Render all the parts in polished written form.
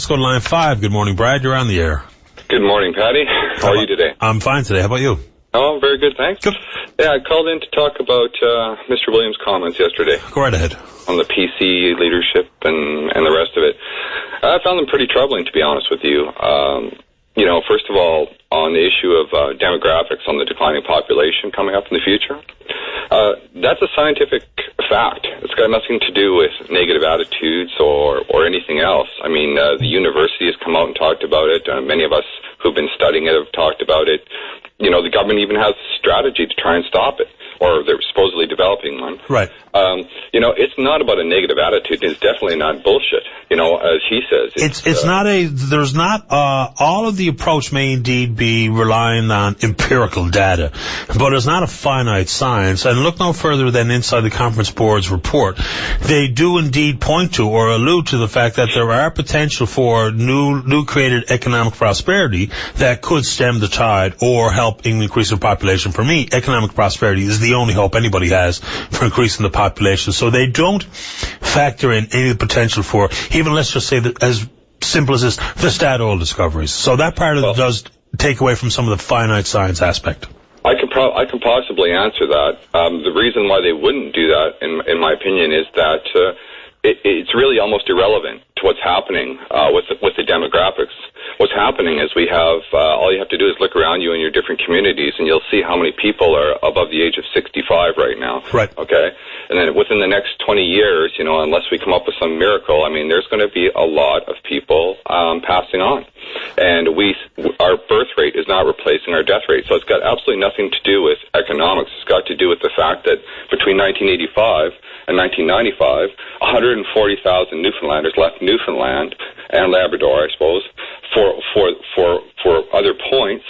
Let's go to line 5. Good morning, Brad. You're on the air. Good morning, Patty. How are you today? I'm fine today. How about you? Oh, very good, thanks. Good. Yeah, I called in to talk about Mr. Williams' comments yesterday. Go right ahead. On the PC leadership and the rest of it. I found them pretty troubling, to be honest with you. First of all, on the issue of demographics on the declining population coming up in the future, that's a scientific fact. It's got nothing to do with negative attitudes or anything else. I mean, the university has come out and talked about it. Many of us who've been studying it have talked about it. The government even has a strategy to try and stop it, or they're supposedly developing one. Right. It's not about a negative attitude. It's definitely not bullshit, as he says. It's not there's not, all of the approach may indeed be relying on empirical data, but it's not a finite science. And look no further than inside the Conference Board's report. They do indeed point to or allude to the fact that there are potential for new created economic prosperity that could stem the tide or help increase the population. For me, economic prosperity is the only hope anybody has for increasing the population. So they don't factor in any potential for, even let's just say that as simple as this, the stat oil discoveries. So that part of it does take away from some of the finite science aspect. I can possibly answer that. The reason why they wouldn't do that, in my opinion, is that it's really almost irrelevant to what's happening with the demographics. What's happening is we have, all you have to do is look around you in your different communities and you'll see how many people are above the age of 65 right now. Right. Okay? And then within the next 20 years, unless we come up with some miracle, there's going to be a lot of people passing on. And our birth rate is not replacing our death rate. So it's got absolutely nothing to do with economics. It's got to do with the fact that between 1985 and 1995, 140,000 Newfoundlanders left Newfoundland and Labrador, I suppose, for other points,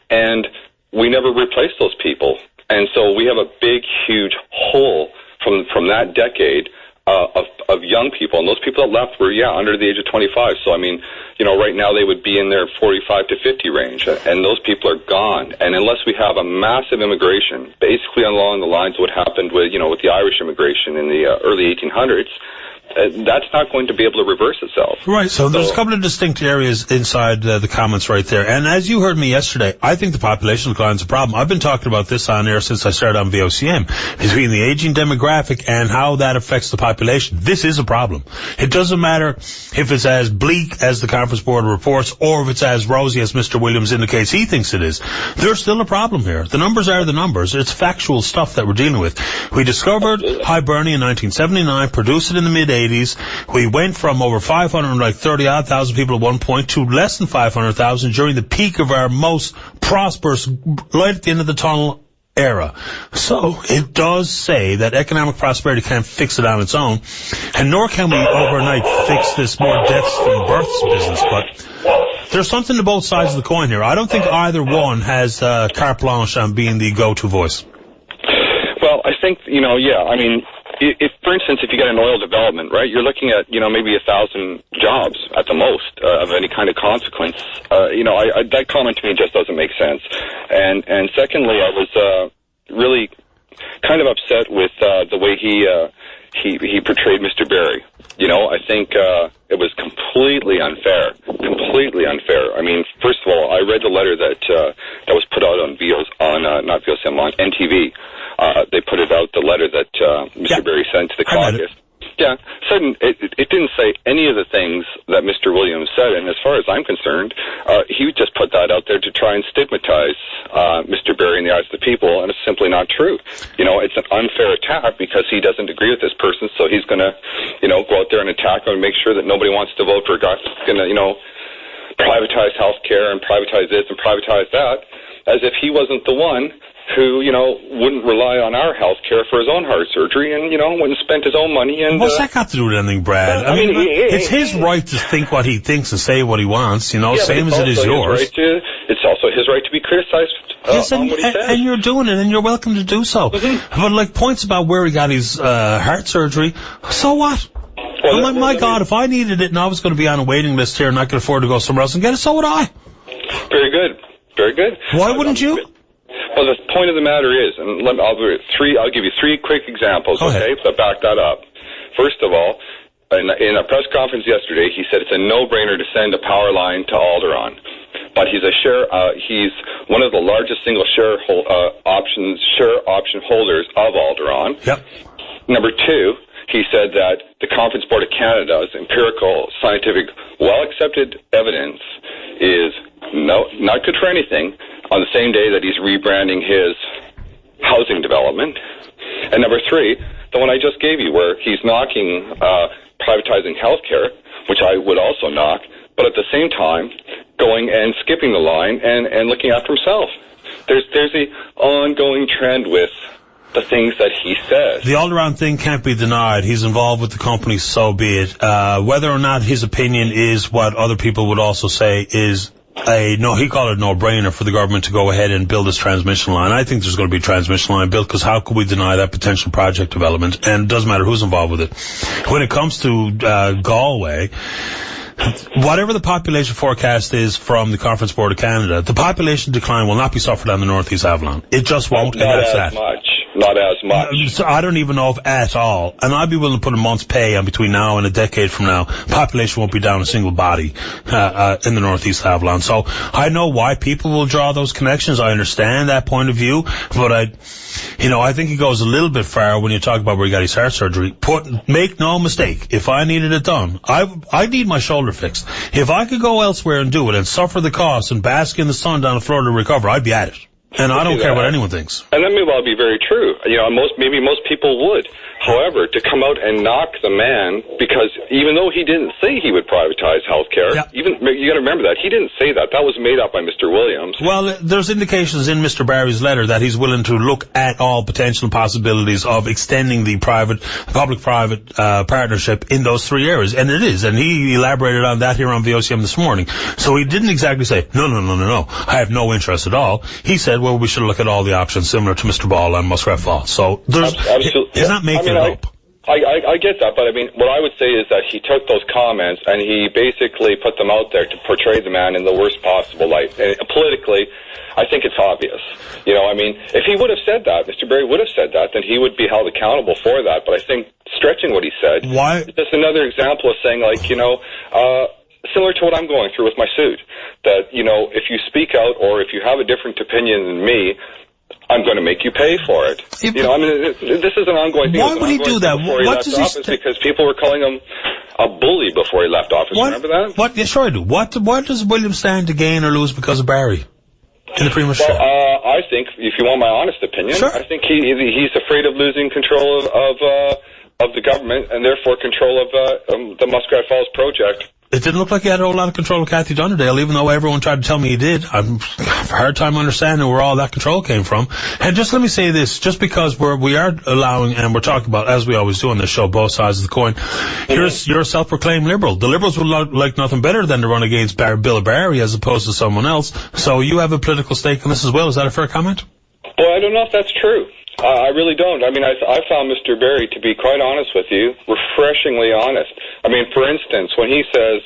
and we never replaced those people. And so we have a big, huge hole from that decade of young people, and those people that left were under the age of 25. So right now they would be in their 45 to 50 range, and those people are gone. And unless we have a massive immigration, basically along the lines of what happened with the Irish immigration in the early 1800s, that's not going to be able to reverse itself. Right, so there's a couple of distinct areas inside the comments right there. And as you heard me yesterday, I think the population decline is a problem. I've been talking about this on air since I started on VOCM, between the aging demographic and how that affects the population. This is a problem. It doesn't matter if it's as bleak as the Conference Board reports or if it's as rosy as Mr. Williams indicates he thinks it is. There's still a problem here. The numbers are the numbers. It's factual stuff that we're dealing with. We discovered Hibernia in 1979, produced it in the mid-80s. We went from over 530,000 people at one point to less than 500,000 during the peak of our most prosperous, right at the end of the tunnel era. So it does say that economic prosperity can't fix it on its own, and nor can we overnight fix this more deaths than births business. But there's something to both sides of the coin here. I don't think either one has carte blanche on being the go-to voice. Well, I think, if, for instance, if you get an oil development, right, you're looking at, maybe 1,000 jobs at the most of any kind of consequence. That comment to me just doesn't make sense. And secondly, I was really kind of upset with the way he portrayed Mr. Barry. I think it was completely unfair. Completely unfair. First of all, I read the letter that was put out on not VOCM, on NTV. They put it out, the letter that Mr. Barry sent to the caucus. Yeah, it didn't say any of the things that Mr. Williams said, and as far as I'm concerned, he just put that out there to try and stigmatize Mr. Barry in the eyes of the people, and it's simply not true. It's an unfair attack because he doesn't agree with this person, so he's going to, go out there and attack him and make sure that nobody wants to vote for a guy who's going to, privatize health care and privatize this and privatize that, as if he wasn't the one who, wouldn't rely on our health care for his own heart surgery and, wouldn't spend his own money. And what's that got to do with anything, Brad? It's his right to think what he thinks and say what he wants, same as it is yours. It's also his right to be criticized on what he says. And you're doing it, and you're welcome to do so. Mm-hmm. But, points about where he got his heart surgery, so what? Well, my God, if I needed it and I was going to be on a waiting list here and not going to afford to go somewhere else and get it, so would I. Very good. Very good. Why wouldn't you? Well, the point of the matter is, and I'll give you three quick examples, okay, to back that up. First of all, in a press conference yesterday, he said it's a no-brainer to send a power line to Alderaan. But he's he's one of the largest single share option holders of Alderaan. Yep. Number two, he said that the Conference Board of Canada's empirical, scientific, well-accepted evidence is not good for anything on the same day that he's rebranding his housing development. And number three, the one I just gave you, where he's knocking privatizing healthcare, which I would also knock, but at the same time going and skipping the line and looking after himself. There's a ongoing trend with the things that he says. The Alderaan thing can't be denied. He's involved with the company, so be it. Whether or not his opinion is what other people would also say is he called it a no-brainer for the government to go ahead and build this transmission line. I think there's going to be a transmission line built, because how could we deny that potential project development? And it doesn't matter who's involved with it. When it comes to Galway, whatever the population forecast is from the Conference Board of Canada, the population decline will not be suffered on the Northeast Avalon. It just won't. Not as much. Not as much. So I don't even know if at all. And I'd be willing to put a month's pay on between now and a decade from now. Population won't be down a single body in the Northeast Avalon. So I know why people will draw those connections. I understand that point of view, but I think it goes a little bit far when you talk about where he got his heart surgery. Make no mistake, if I needed it done, I need my shoulder fixed. If I could go elsewhere and do it and suffer the cost and bask in the sun down in Florida to recover, I'd be at it. And I don't care what anyone thinks. And that may well be very true. Maybe most people would. However, to come out and knock the man, because even though he didn't say he would privatize healthcare, you got to remember that he didn't say that. That was made up by Mr. Williams. Well, there's indications in Mr. Barry's letter that he's willing to look at all potential possibilities of extending the public-private partnership in those three areas, and it is. And he elaborated on that here on VOCM this morning. So he didn't exactly say, no, I have no interest at all. He said, well, we should look at all the options similar to Mr. Ball and Muskrat Falls. So he's not making it up. I get that, but what I would say is that he took those comments and he basically put them out there to portray the man in the worst possible light. And politically, I think it's obvious. If he would have said that, Mr. Barry would have said that, then he would be held accountable for that. But I think stretching what he said is just another example of saying, similar to what I'm going through with my suit, that, if you speak out or if you have a different opinion than me, I'm going to make you pay for it. This is an ongoing thing. Why would he do that? What does he because people were calling him a bully before he left office. Remember that? Yeah, sure I do. What does Williams stand to gain or lose because of Barry in the Premiership? Well, I think, if you want my honest opinion, sure. I think he's afraid of losing control of the government and therefore control of the Muskrat Falls project. It didn't look like he had a whole lot of control of Kathy Dunderdale, even though everyone tried to tell me he did. I've a hard time understanding where all that control came from. And just let me say this, just because we are allowing, and we're talking about, as we always do on this show, both sides of the coin, you're a self-proclaimed liberal. The liberals would like nothing better than to run against Bill Barry as opposed to someone else. So you have a political stake in this as well. Is that a fair comment? Well, I don't know if that's true. I really don't. I found Mr. Barry, to be quite honest with you, refreshingly honest. For instance, when he says,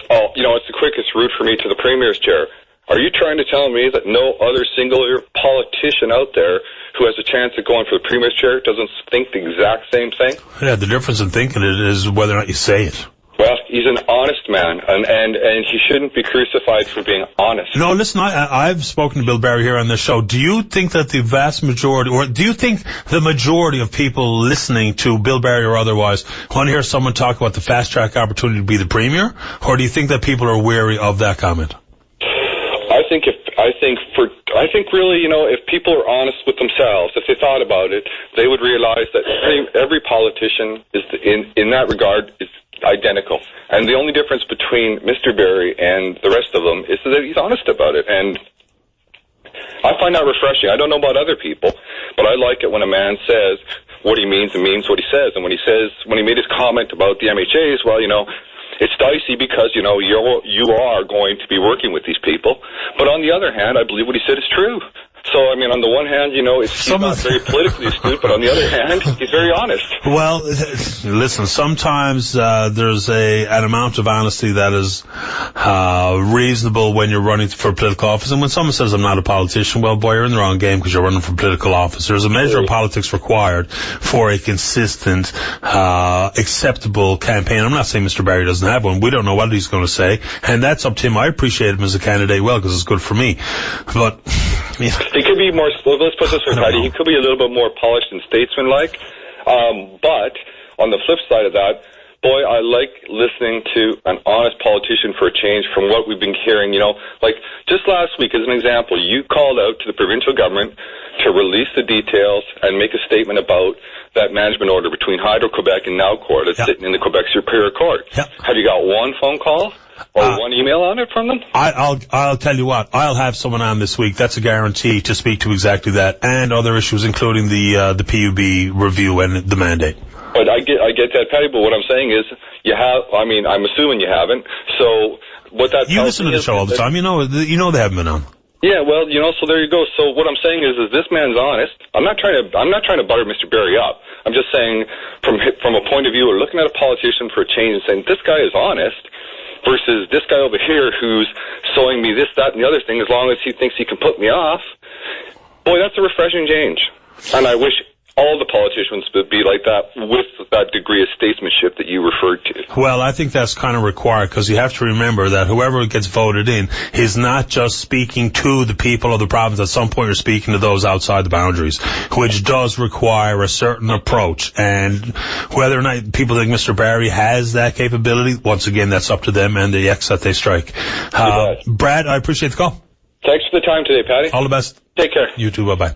it's the quickest route for me to the Premier's chair, are you trying to tell me that no other singular politician out there who has a chance of going for the Premier's chair doesn't think the exact same thing? Yeah, the difference in thinking it is whether or not you say it. Well, he's an honest man, and he shouldn't be crucified for being honest. No, listen, I've spoken to Bill Barry here on this show. Do you think that the vast majority, or do you think the majority of people listening to Bill Barry or otherwise want to hear someone talk about the fast-track opportunity to be the Premier? Or do you think that people are wary of that comment? I think really, if people are honest with themselves, if they thought about it, they would realize that every politician is in that regard is identical. And the only difference between Mr. Barry and the rest of them is that he's honest about it. And I find that refreshing. I don't know about other people, but I like it when a man says what he means and means what he says. And when he made his comment about the MHAs, well, it's dicey because, you are going to be working with these people. But on the other hand, I believe what he said is true. So, I mean, on the one hand, he's not very politically astute, but on the other hand, he's very honest. Well, listen, sometimes there's an amount of honesty that is reasonable when you're running for political office. And when someone says, I'm not a politician, well, boy, you're in the wrong game because you're running for political office. There's a measure of politics required for a consistent, acceptable campaign. I'm not saying Mr. Barry doesn't have one. We don't know what he's going to say. And that's up to him. I appreciate him as a candidate, well, because it's good for me. But... yeah. He could be more, let's put this way, Patty, he could be a little bit more polished and statesman-like, but on the flip side of that, boy, I like listening to an honest politician for a change from what we've been hearing, like just last week as an example, you called out to the provincial government to release the details and make a statement about that management order between Hydro-Quebec and Nowcor that's sitting in the Quebec Superior Court. Yep. Have you got one phone call? Or one email on it from them? I'll tell you what, I'll have someone on this week, that's a guarantee, to speak to exactly that, and other issues, including the PUB review and the mandate. But I get that, Patty, but what I'm saying is, I'm assuming you haven't, so what that You listen to the show all the time, you know they haven't been on. Yeah, well, so there you go. So what I'm saying is this man's honest. I'm not trying to butter Mr. Barry up. I'm just saying from a point of view of looking at a politician for a change and saying, this guy is honest, versus this guy over here who's showing me this, that, and the other thing as long as he thinks he can put me off. Boy, that's a refreshing change. And I wish all the politicians would be like that with that degree of statesmanship that you referred to. Well, I think that's kind of required because you have to remember that whoever gets voted in is not just speaking to the people of the province. At some point you're speaking to those outside the boundaries, which does require a certain approach. And whether or not people think Mr. Barry has that capability, once again, that's up to them and the X that they strike. Brad, I appreciate the call. Thanks for the time today, Patty. All the best. Take care. You too. Bye-bye.